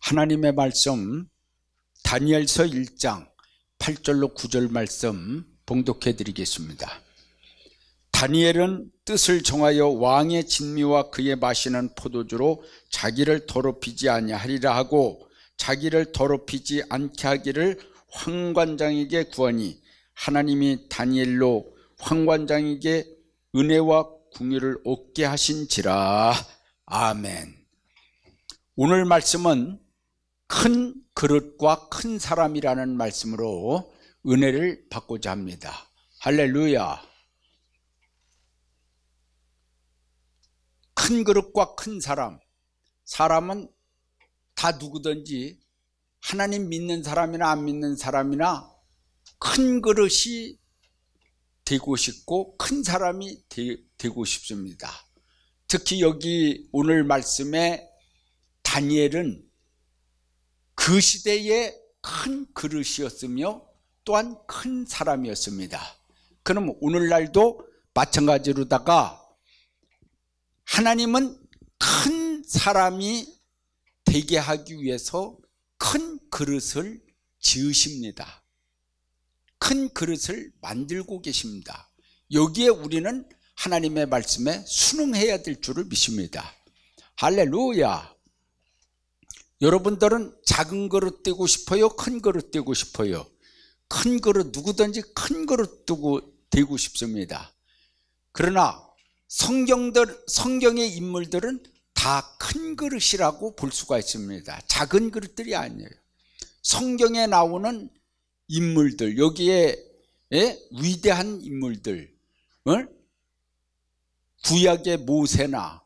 하나님의 말씀 다니엘서 1장 8절로 9절 말씀 봉독해 드리겠습니다. 다니엘은 뜻을 정하여 왕의 진미와 그의 마시는 포도주로 자기를 더럽히지 아니하리라 하고 자기를 더럽히지 않게 하기를 황관장에게 구하니 하나님이 다니엘로 황관장에게 은혜와 궁유를 얻게 하신지라. 아멘. 오늘 말씀은 큰 그릇과 큰 사람이라는 말씀으로 은혜를 받고자 합니다. 할렐루야. 큰 그릇과 큰 사람. 사람은 다 누구든지 하나님 믿는 사람이나 안 믿는 사람이나 큰 그릇이 되고 싶고 큰 사람이 되고 싶습니다. 특히 여기 오늘 말씀에 다니엘은 그 시대의 큰 그릇이었으며 또한 큰 사람이었습니다. 그럼 오늘날도 마찬가지로다가 하나님은 큰 사람이 되게 하기 위해서 큰 그릇을 지으십니다. 큰 그릇을 만들고 계십니다. 여기에 우리는 하나님의 말씀에 순응해야 될 줄을 믿습니다. 할렐루야. 여러분들은 작은 그릇 되고 싶어요? 큰 그릇 되고 싶어요? 큰 그릇, 누구든지 큰 그릇 되고 싶습니다. 그러나 성경의 인물들은 다 큰 그릇이라고 볼 수가 있습니다. 작은 그릇들이 아니에요. 성경에 나오는 인물들, 여기에 위대한 인물들, 구약의 모세나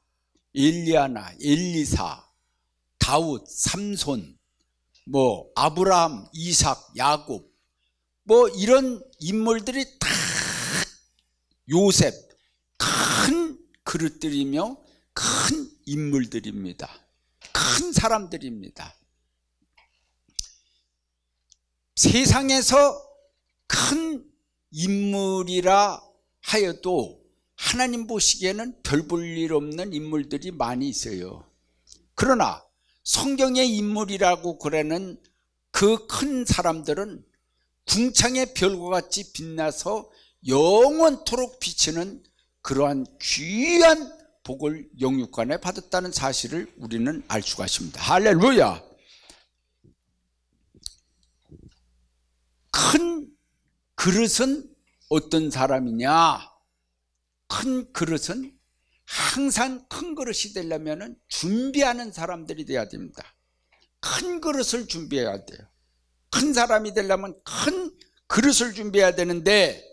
엘리야나 엘리사, 다윗, 삼손, 아브라함, 이삭, 야곱, 이런 인물들이 다 요셉, 큰 그릇들이며 큰 인물들입니다. 큰 사람들입니다. 세상에서 큰 인물이라 하여도 하나님 보시기에는 별 볼 일 없는 인물들이 많이 있어요. 그러나 성경의 인물이라고 그러는 그 큰 사람들은 궁창의 별과 같이 빛나서 영원토록 비치는 그러한 귀한 복을 영육간에 받았다는 사실을 우리는 알 수가 있습니다. 할렐루야. 큰 그릇은 어떤 사람이냐? 큰 그릇은 항상 큰 그릇이 되려면 준비하는 사람들이 돼야 됩니다. 큰 그릇을 준비해야 돼요. 큰 사람이 되려면 큰 그릇을 준비해야 되는데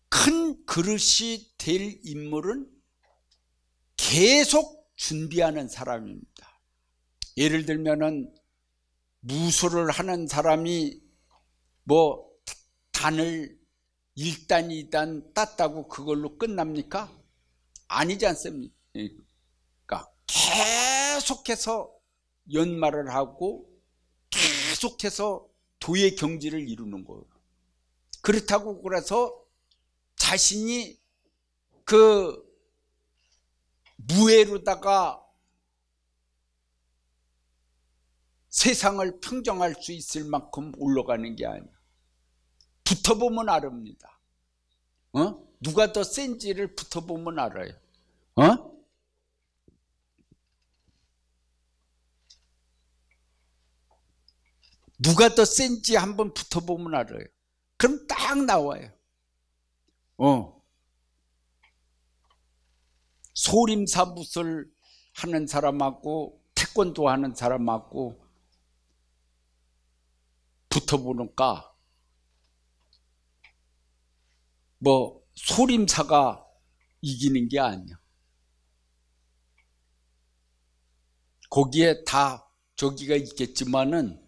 큰 그릇이 될 인물은 계속 준비하는 사람입니다. 예를 들면은 무술을 하는 사람이 단을 1단, 2단 땄다고 그걸로 끝납니까? 아니지 않습니까? 계속해서 연말을 하고 계속해서 도의 경지를 이루는 거예요. 그렇다고 그래서 자신이 그 무예로다가 세상을 평정할 수 있을 만큼 올라가는 게 아니야. 붙어보면 알합니다. 누가 더 센지를 붙어보면 알아요. 누가 더 센지 한번 붙어보면 알아요. 그럼 딱 나와요. 소림사무술 하는 사람하고 태권도 하는 사람하고 붙어보니까 소림사가 이기는 게 아니야. 거기에 다 저기가 있겠지만은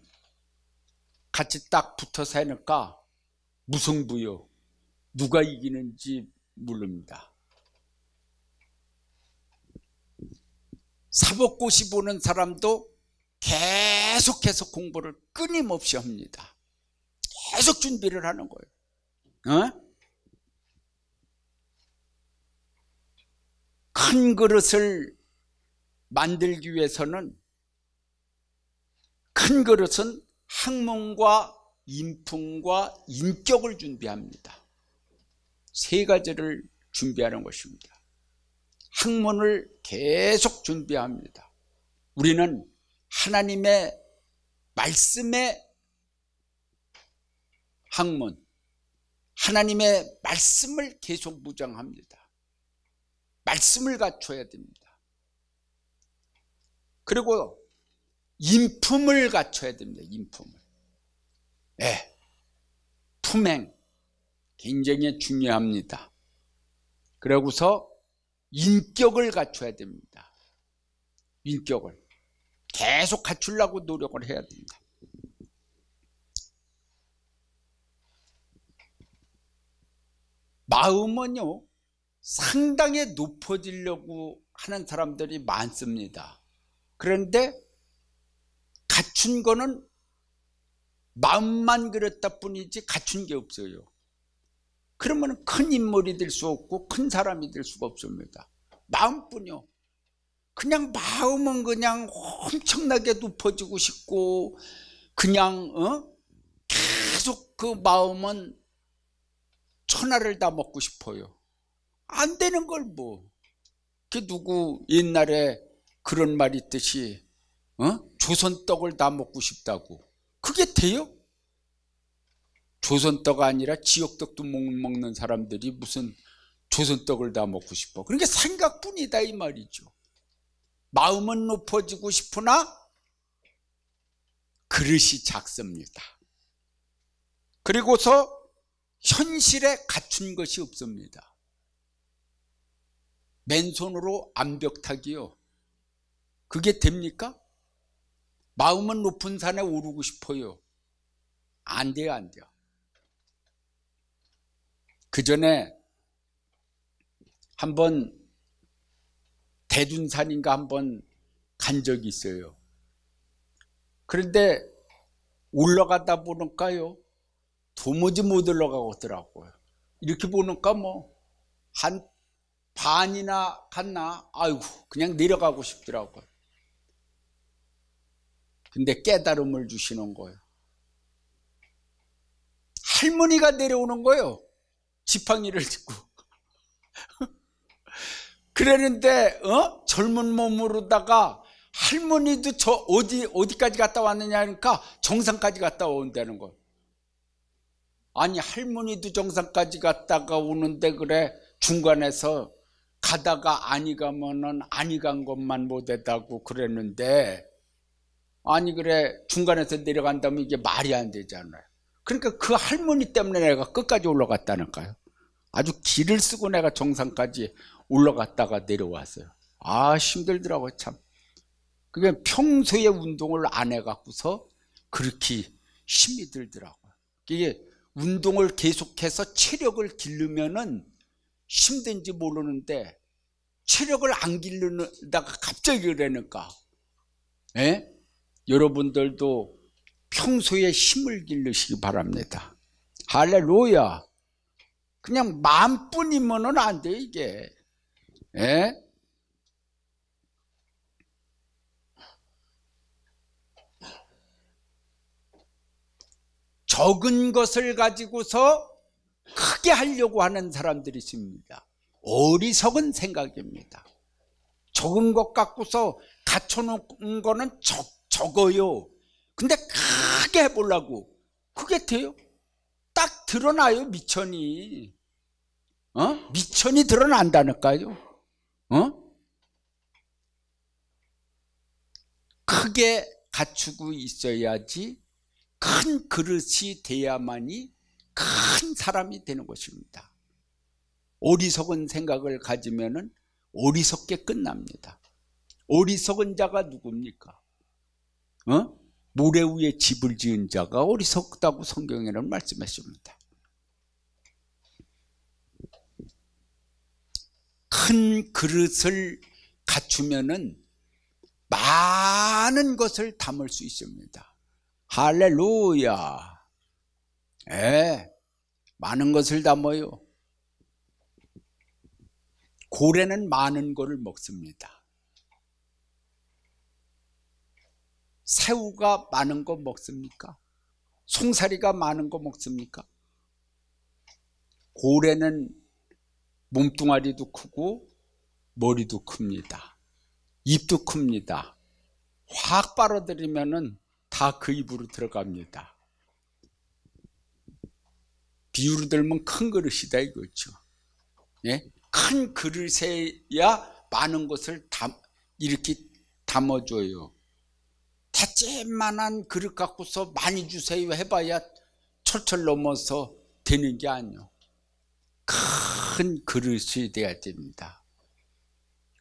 같이 딱 붙어서 하니까 무승부요. 누가 이기는지 모릅니다. 사법고시 보는 사람도 계속해서 공부를 끊임없이 합니다. 계속 준비를 하는 거예요. 큰 그릇을 만들기 위해서는 큰 그릇은 학문과 인품과 인격을 준비합니다. 세 가지를 준비하는 것입니다. 학문을 계속 준비합니다. 우리는 하나님의 말씀의 학문, 하나님의 말씀을 계속 묵상합니다. 말씀을 갖춰야 됩니다. 그리고 인품을 갖춰야 됩니다. 인품을. 네. 품행 굉장히 중요합니다. 그러고서 인격을 갖춰야 됩니다. 인격을 계속 갖추려고 노력을 해야 됩니다. 마음은요, 상당히 높아지려고 하는 사람들이 많습니다. 그런데 갖춘 거는 마음만 그랬다 뿐이지 갖춘 게 없어요. 그러면 큰 인물이 될 수 없고 큰 사람이 될 수가 없습니다. 마음뿐이요. 그냥 마음은 그냥 엄청나게 높아지고 싶고 그냥 계속 그 마음은 천하를 다 먹고 싶어요. 안 되는 걸 뭐. 그 누구 옛날에 그런 말 있듯이 조선떡을 다 먹고 싶다고. 그게 돼요? 조선떡 아니라 지역떡도 못 먹는 사람들이 무슨 조선떡을 다 먹고 싶어. 그러니까 생각뿐이다 이 말이죠. 마음은 높아지고 싶으나 그릇이 작습니다. 그리고서 현실에 갖춘 것이 없습니다. 맨손으로 암벽타기요. 그게 됩니까? 마음은 높은 산에 오르고 싶어요. 안 돼요, 안 돼요. 그 전에 한번 대둔산인가 한번 간 적이 있어요. 그런데 올라가다 보니까요, 도무지 못 올라가더라고요. 이렇게 보니까 뭐 한 반이나 갔나? 아이고, 그냥 내려가고 싶더라고요. 근데 깨달음을 주시는 거예요. 할머니가 내려오는 거예요. 지팡이를 짚고. 그랬는데 젊은 몸으로다가 할머니도 저 어디까지 갔다 왔느냐 하니까 정상까지 갔다 온다는 거예요. 아니 할머니도 정상까지 갔다가 오는데 그래 중간에서 가다가 아니 가면은 아니 간 것만 못했다고 그랬는데 아니 그래 중간에서 내려간다면 이게 말이 안 되잖아요. 그러니까 그 할머니 때문에 내가 끝까지 올라갔다니까요. 아주 길을 쓰고 내가 정상까지 올라갔다가 내려왔어요. 아 힘들더라고요 참. 그게 평소에 운동을 안 해갖고서 그렇게 힘이 들더라고요. 이게 운동을 계속해서 체력을 기르면은 힘든지 모르는데 체력을 안 기르다가 갑자기 그러니까 여러분들도 평소에 힘을 기르시기 바랍니다. 할렐루야. 그냥 마음뿐이면은 안 돼 이게. 적은 것을 가지고서 크게 하려고 하는 사람들이 있습니다. 어리석은 생각입니다. 적은 것 갖고서 갖춰놓은 거는 적어요. 근데 크게 해보려고. 그게 돼요? 딱 드러나요 미천이. 미천이 드러난다니까요. 크게 갖추고 있어야지 큰 그릇이 돼야만이 큰 사람이 되는 것입니다. 어리석은 생각을 가지면은 어리석게 끝납니다. 어리석은 자가 누굽니까? 모래 위에 집을 지은 자가 어리석다고 성경에는 말씀했습니다. 큰 그릇을 갖추면은 많은 것을 담을 수 있습니다. 할렐루야. 많은 것을 담아요. 고래는 많은 것을 먹습니다. 새우가 많은 거 먹습니까? 송사리가 많은 거 먹습니까? 고래는 몸뚱아리도 크고 머리도 큽니다. 입도 큽니다. 확 빨아들이면은 다 그 입으로 들어갑니다. 비유로 들면 큰 그릇이다 이거죠. 예? 큰 그릇에야 많은 것을 이렇게 담아줘요. 대쬐만한 그릇 갖고서 많이 주세요 해봐야 철철 넘어서 되는 게 아니요. 큰 그릇이 돼야 됩니다.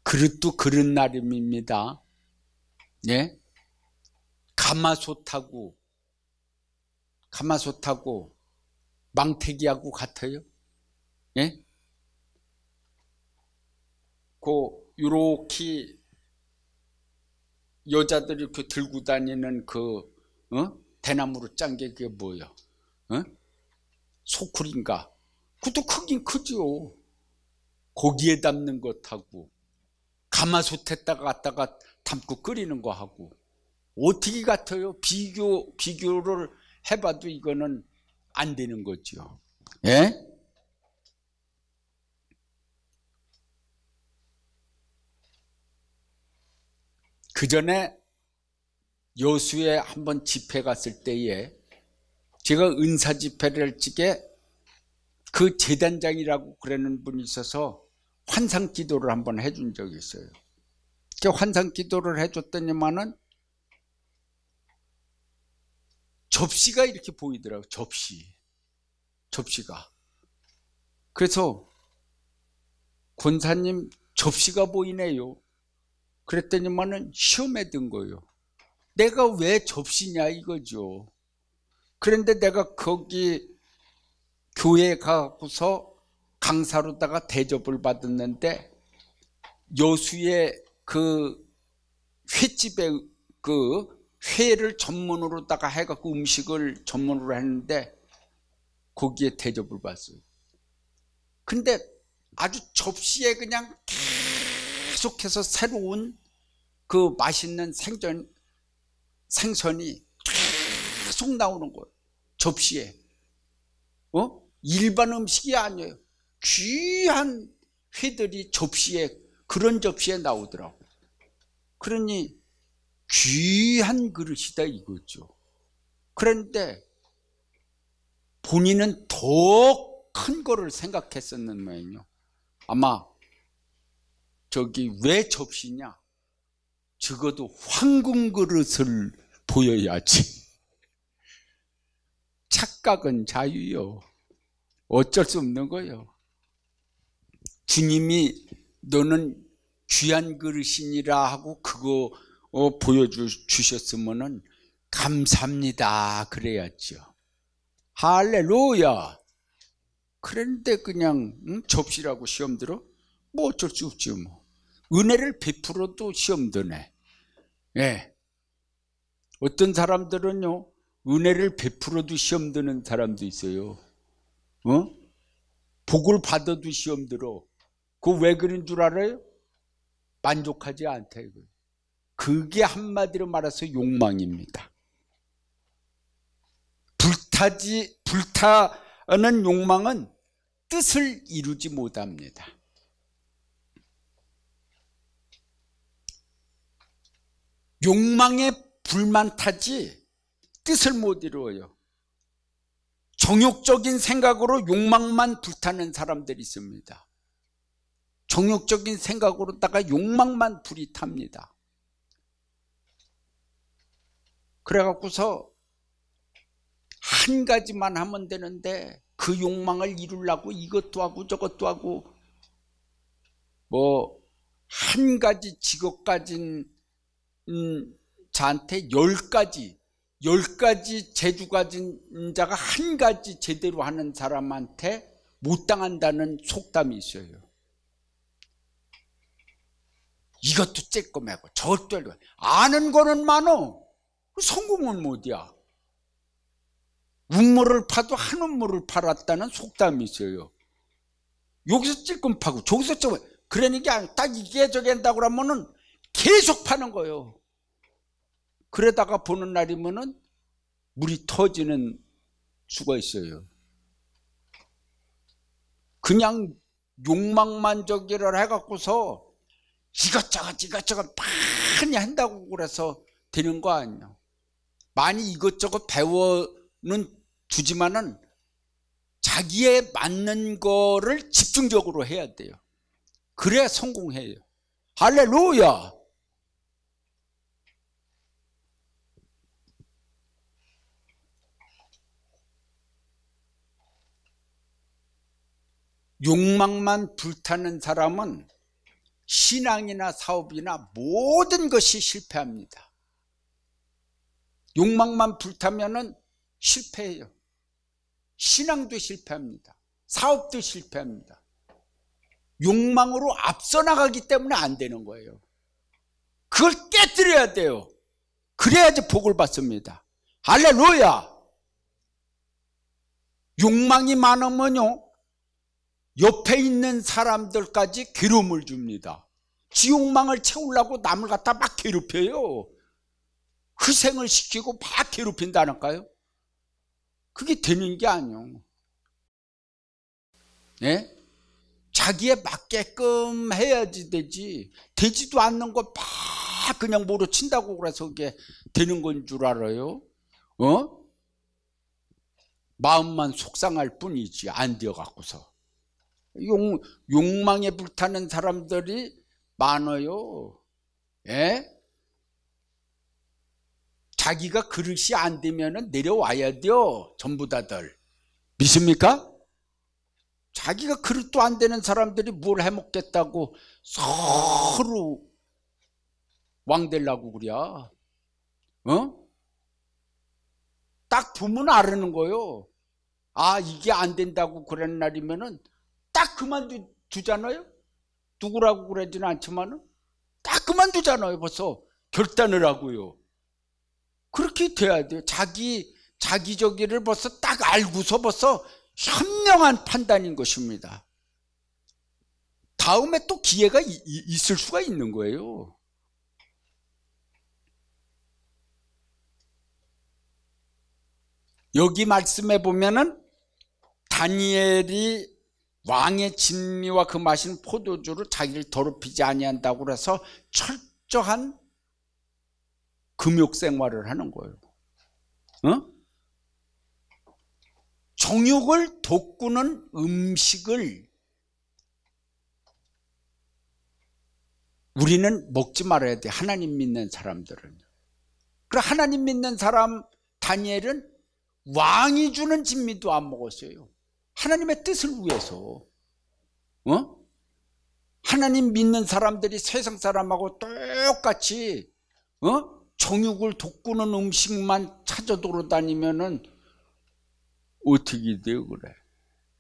그릇도 그릇 나름입니다. 예? 가마솥하고 망태기하고 같아요. 예? 요렇게 여자들이 이렇게 들고 다니는 대나무로 짠 게 그게 뭐예요? 소쿠리인가? 그것도 크긴 크죠. 고기에 담는 것하고 가마솥에다가 갖다가 담고 끓이는 거하고 어떻게 같아요? 비교를 해봐도 이거는 안 되는 거죠. 예? 그 전에 여수에 한번 집회 갔을 때에 제가 은사 집회를 할 적에 그 재단장이라고 그러는 분이 있어서 환상 기도를 한번 해준 적이 있어요. 그 환상 기도를 해줬더니만은 접시가 이렇게 보이더라고요. 접시가. 그래서 권사님 접시가 보이네요. 그랬더니만은 시험에 든 거예요. 내가 왜 접시냐 이거죠. 그런데 내가 거기 교회에 가고서 강사로다가 대접을 받았는데 여수의 그 횟집에 그 회를 전문으로다가 해갖고 음식을 전문으로 했는데 거기에 대접을 받았어요. 근데 아주 접시에 그냥 계속해서 새로운 그 맛있는 생선이 계속 나오는 거예요. 접시에. 일반 음식이 아니에요. 귀한 회들이 그런 접시에 나오더라고요. 그러니 귀한 그릇이다 이거죠. 그런데 본인은 더 큰 거를 생각했었는 모양이요. 아마 왜 접시냐? 적어도 황금 그릇을 보여야지. 착각은 자유요. 어쩔 수 없는 거예요. 주님이 너는 귀한 그릇이니라 하고 그거 보여주셨으면은 감사합니다 그래야죠. 할렐루야. 그런데 그냥 접시라고 시험 들어? 뭐 어쩔 수 없지 뭐. 은혜를 베풀어도 시험 드네. 예. 어떤 사람들은요 은혜를 베풀어도 시험 드는 사람도 있어요. 복을 받아도 시험 들어. 그거 왜 그런 줄 알아요? 만족하지 않다 이거예요. 그게 한마디로 말해서 욕망입니다. 불타는 욕망은 뜻을 이루지 못합니다. 욕망에 불만 타지 뜻을 못 이루어요. 정욕적인 생각으로 욕망만 불타는 사람들이 있습니다. 정욕적인 생각으로다가 욕망만 불이 탑니다. 그래갖고서 한 가지만 하면 되는데 그 욕망을 이루려고 이것도 하고 저것도 하고 뭐 한 가지 직업 가진 자한테 10가지 재주 가진 자가 한 가지 제대로 하는 사람한테 못 당한다는 속담이 있어요. 이것도 쬐꼬매고 저것도 아는 거는 많어. 성공은 못이야. 운물을 파도 한 운물을 팔았다는 속담이 있어요. 여기서 찔끔 파고 저기서 찔끔, 그러니까 딱 이게 저게 한다고 하면은 계속 파는 거예요. 그러다가 보는 날이면은 물이 터지는 수가 있어요. 그냥 욕망만족이를 해갖고서 이것저것 많이 한다고 그래서 되는 거 아니야. 많이 이것저것 배워는 주지만은 자기에 맞는 거를 집중적으로 해야 돼요. 그래야 성공해요. 할렐루야. 욕망만 불타는 사람은 신앙이나 사업이나 모든 것이 실패합니다. 욕망만 불타면은 실패해요. 신앙도 실패합니다. 사업도 실패합니다. 욕망으로 앞서 나가기 때문에 안 되는 거예요. 그걸 깨뜨려야 돼요. 그래야지 복을 받습니다. 할렐루야. 욕망이 많으면요, 옆에 있는 사람들까지 괴로움을 줍니다. 지 욕망을 채우려고 남을 갖다 막 괴롭혀요. 희생을 시키고 막 괴롭힌다니까요. 그게 되는 게 아니에요. 네? 자기에 맞게끔 해야지 되지, 되지도 않는 거 막 그냥 몰아친다고 그래서 그게 되는 건 줄 알아요? 마음만 속상할 뿐이지 안 되어 갖고서. 욕망에 불타는 사람들이 많아요. 예? 자기가 그릇이 안 되면 내려와야 돼요. 전부 다들. 믿습니까? 자기가 그릇도 안 되는 사람들이 뭘 해먹겠다고 서로 왕되려고 그래. 딱 보면 알아는 거요. 아, 이게 안 된다고 그런 날이면은 딱 그만두잖아요. 누구라고 그러지는 않지만은 딱 그만두잖아요. 벌써 결단을 하고요. 그렇게 돼야 돼요. 자기저기를 벌써 딱 알고서 벌써 현명한 판단인 것입니다. 다음에 또 기회가 있을 수가 있는 거예요. 여기 말씀에 보면은 다니엘이 왕의 진미와 그 마신 포도주로 자기를 더럽히지 아니한다고 그래서 철저한 금욕 생활을 하는 거예요. 정욕을 돋구는 음식을 우리는 먹지 말아야 돼. 하나님 믿는 사람들은. 그래, 하나님 믿는 사람 다니엘은 왕이 주는 진미도 안 먹었어요. 하나님의 뜻을 위해서. 하나님 믿는 사람들이 세상 사람하고 똑같이 정욕을 돋구는 음식만 찾아 돌아다니면은 어떻게 돼요? 그래.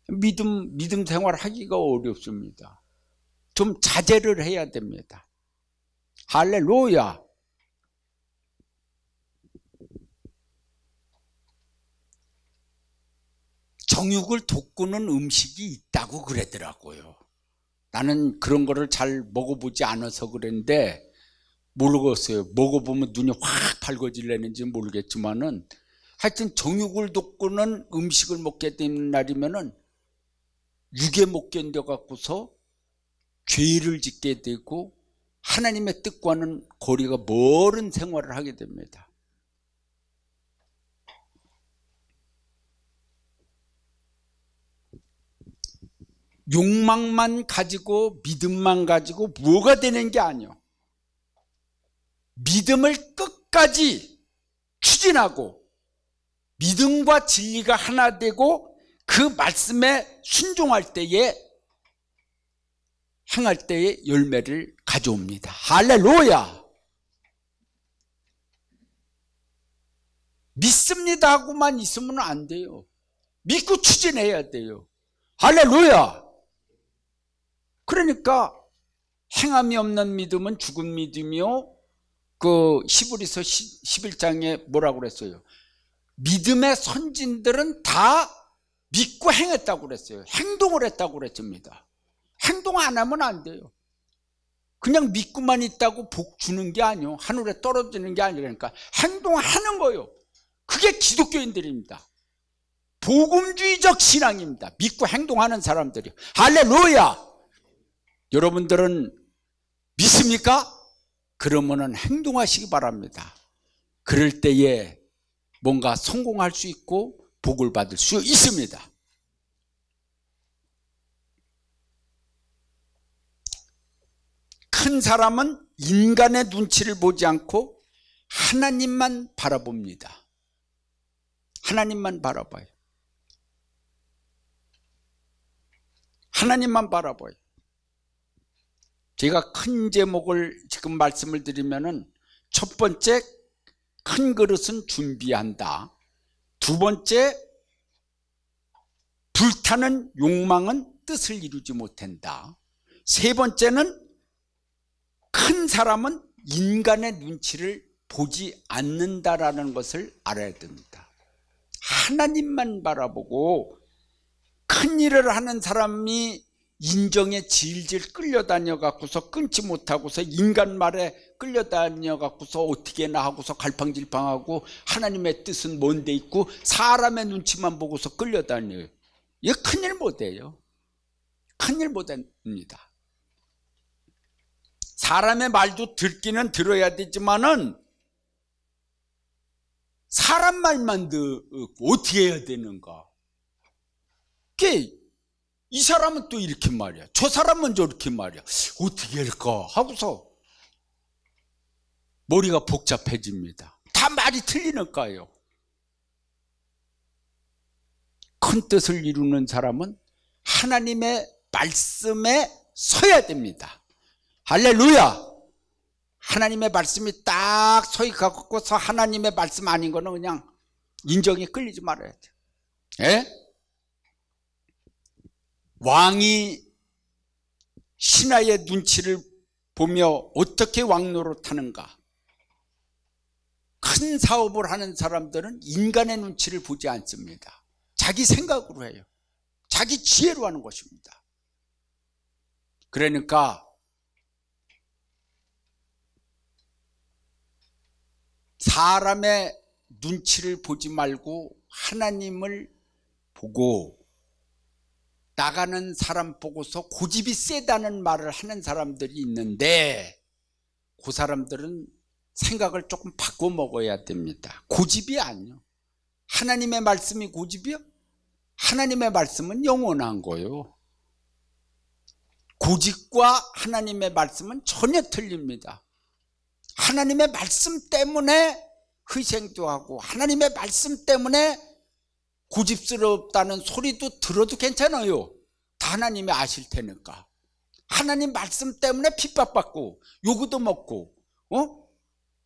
믿음 생활하기가 어렵습니다. 좀 자제를 해야 됩니다. 할렐루야. 정욕을 돋구는 음식이 있다고 그러더라고요. 나는 그런 거를 잘 먹어보지 않아서 그랬는데 모르겠어요. 먹어보면 눈이 확 밝아질려는지 모르겠지만은 하여튼 정욕을 돋구는 음식을 먹게 되는 날이면은 육에 못 견뎌 갖고서 죄를 짓게 되고 하나님의 뜻과는 거리가 멀은 생활을 하게 됩니다. 욕망만 가지고 믿음만 가지고 뭐가 되는 게 아니에요. 믿음을 끝까지 추진하고 믿음과 진리가 하나 되고 그 말씀에 순종할 때에 행할 때에 열매를 가져옵니다. 할렐루야. 믿습니다 하고만 있으면 안 돼요. 믿고 추진해야 돼요. 할렐루야. 그러니까 행함이 없는 믿음은 죽은 믿음이요. 그 히브리서 11장에 뭐라고 그랬어요? 믿음의 선진들은 다 믿고 행했다고 그랬어요. 행동을 했다고 그랬습니다. 행동 안 하면 안 돼요. 그냥 믿고만 있다고 복 주는 게 아니요, 하늘에 떨어지는 게 아니라니까 행동하는 거요. 그게 기독교인들입니다. 복음주의적 신앙입니다. 믿고 행동하는 사람들이요. 할렐루야. 여러분들은 믿습니까? 그러면은 행동하시기 바랍니다. 그럴 때에 뭔가 성공할 수 있고 복을 받을 수 있습니다. 큰 사람은 인간의 눈치를 보지 않고 하나님만 바라봅니다. 하나님만 바라봐요. 하나님만 바라봐요. 제가 큰 제목을 지금 말씀을 드리면은, 첫 번째, 큰 그릇은 준비한다. 두 번째, 불타는 욕망은 뜻을 이루지 못한다. 세 번째는, 큰 사람은 인간의 눈치를 보지 않는다라는 것을 알아야 됩니다. 하나님만 바라보고, 큰 일을 하는 사람이 인정에 질질 끌려다녀 갖고서 끊지 못하고서 인간 말에 끌려다녀 갖고서 어떻게나 하고서 갈팡질팡하고 하나님의 뜻은 뭔데 있고 사람의 눈치만 보고서 끌려다녀요. 이거 큰일 못해요. 큰일 못합니다. 사람의 말도 듣기는 들어야 되지만은 사람 말만 듣고 어떻게 해야 되는가? 이 사람은 또 이렇게 말이야, 저 사람은 저렇게 말이야, 어떻게 할까 하고서 머리가 복잡해집니다. 다 말이 틀리니까요. 큰 뜻을 이루는 사람은 하나님의 말씀에 서야 됩니다. 할렐루야. 하나님의 말씀이 딱 서이 갖고서 하나님의 말씀 아닌 거는 그냥 인정에 끌리지 말아야 돼요. 예? 왕이 신하의 눈치를 보며 어떻게 왕노릇하는가? 큰 사업을 하는 사람들은 인간의 눈치를 보지 않습니다. 자기 생각으로 해요. 자기 지혜로 하는 것입니다. 그러니까 사람의 눈치를 보지 말고 하나님을 보고, 나가는 사람 보고서 고집이 세다는 말을 하는 사람들이 있는데, 그 사람들은 생각을 조금 바꿔 먹어야 됩니다. 고집이 아니요. 하나님의 말씀이 고집이요? 하나님의 말씀은 영원한 거요. 고집과 하나님의 말씀은 전혀 틀립니다. 하나님의 말씀 때문에 희생도 하고 하나님의 말씀 때문에 고집스럽다는 소리도 들어도 괜찮아요. 다 하나님이 아실 테니까. 하나님 말씀 때문에 핍박받고 요구도 먹고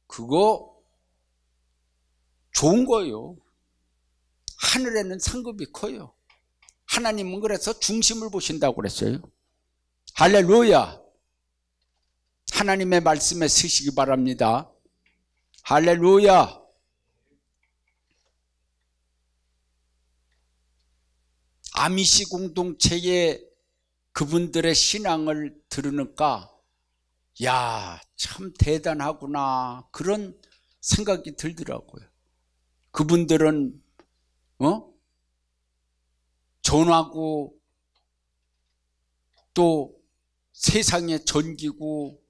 그거 좋은 거예요. 하늘에는 상급이 커요. 하나님은 그래서 중심을 보신다고 그랬어요. 할렐루야. 하나님의 말씀에 서시기 바랍니다. 할렐루야. 아미시 공동체의 그분들의 신앙을 들으니까 야, 참 대단하구나 그런 생각이 들더라고요. 그분들은 전화고 또 세상에 전기고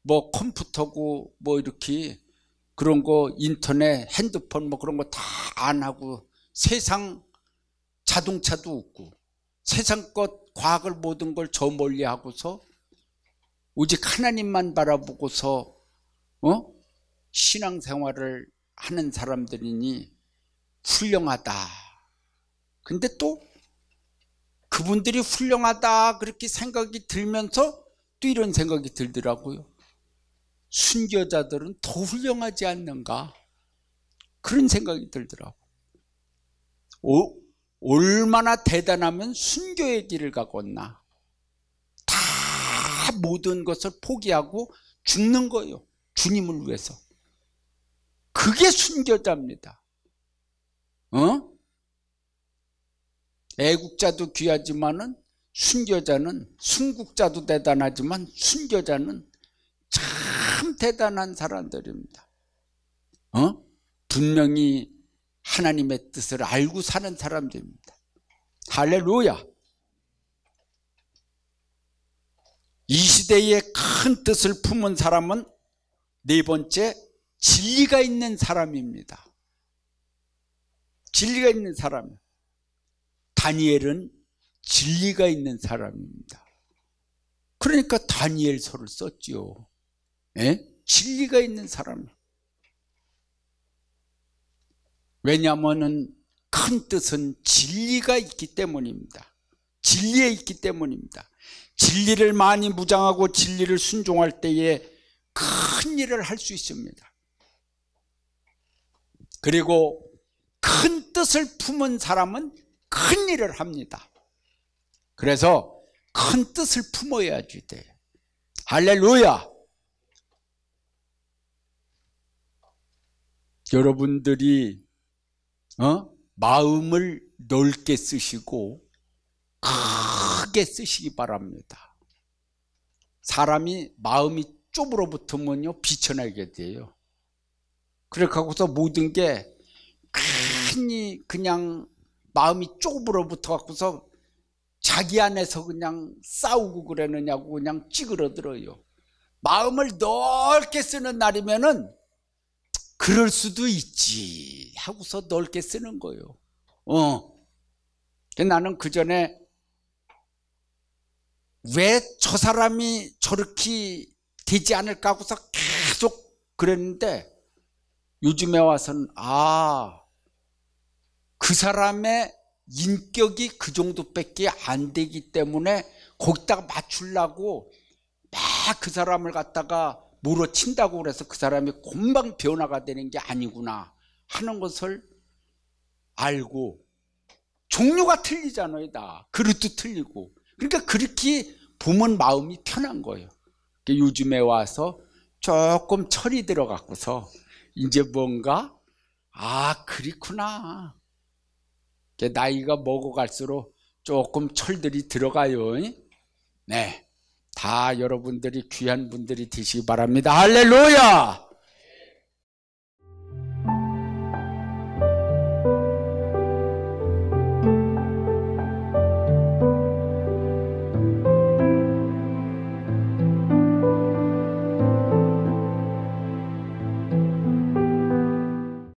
뭐 컴퓨터고 뭐 이렇게 그런 거 인터넷 핸드폰 뭐 그런 거 다 안 하고 세상 자동차도 없고 세상 것 과학을 모든 걸 저 멀리 하고서 오직 하나님만 바라보고서 신앙생활을 하는 사람들이니 훌륭하다. 근데 또 그분들이 훌륭하다 그렇게 생각이 들면서 또 이런 생각이 들더라고요. 순교자들은 더 훌륭하지 않는가? 그런 생각이 들더라고요. 얼마나 대단하면 순교의 길을 가겠나? 다 모든 것을 포기하고 죽는 거예요. 주님을 위해서. 그게 순교자입니다. 애국자도 귀하지만은 순교자는, 순국자도 대단하지만 순교자는 참 대단한 사람들입니다. 분명히 하나님의 뜻을 알고 사는 사람들입니다. 할렐루야. 이 시대의 큰 뜻을 품은 사람은 네 번째, 진리가 있는 사람입니다. 진리가 있는 사람. 다니엘은 진리가 있는 사람입니다. 그러니까 다니엘서를 썼지요. 예? 진리가 있는 사람. 왜냐하면 큰 뜻은 진리가 있기 때문입니다. 진리에 있기 때문입니다. 진리를 많이 무장하고 진리를 순종할 때에 큰 일을 할 수 있습니다. 그리고 큰 뜻을 품은 사람은 큰 일을 합니다. 그래서 큰 뜻을 품어야지 돼. 할렐루야. 여러분들이 마음을 넓게 쓰시고 크게 쓰시기 바랍니다. 사람이 마음이 좁으로 붙으면요 비천하게 돼요. 그래 갖고서 모든 게 괜히 그냥 마음이 좁으로 붙어 갖고서 자기 안에서 그냥 싸우고 그러느냐고 그냥 찌그러들어요. 마음을 넓게 쓰는 날이면은 그럴 수도 있지 하고서 넓게 쓰는 거예요. 나는 그 전에 왜 저 사람이 저렇게 되지 않을까 하고서 계속 그랬는데 요즘에 와서는 그 사람의 인격이 그 정도밖에 안 되기 때문에 거기다가 맞추려고 막 그 사람을 갖다가 몰아친다고 그래서 그 사람이 금방 변화가 되는 게 아니구나 하는 것을 알고, 종류가 틀리잖아요. 다 그릇도 틀리고. 그러니까 그렇게 보면 마음이 편한 거예요. 요즘에 와서 조금 철이 들어갖고서 이제 뭔가 그렇구나, 나이가 먹어갈수록 조금 철들이 들어가요. 네, 다 여러분들이 귀한 분들이 되시기 바랍니다. 할렐루야.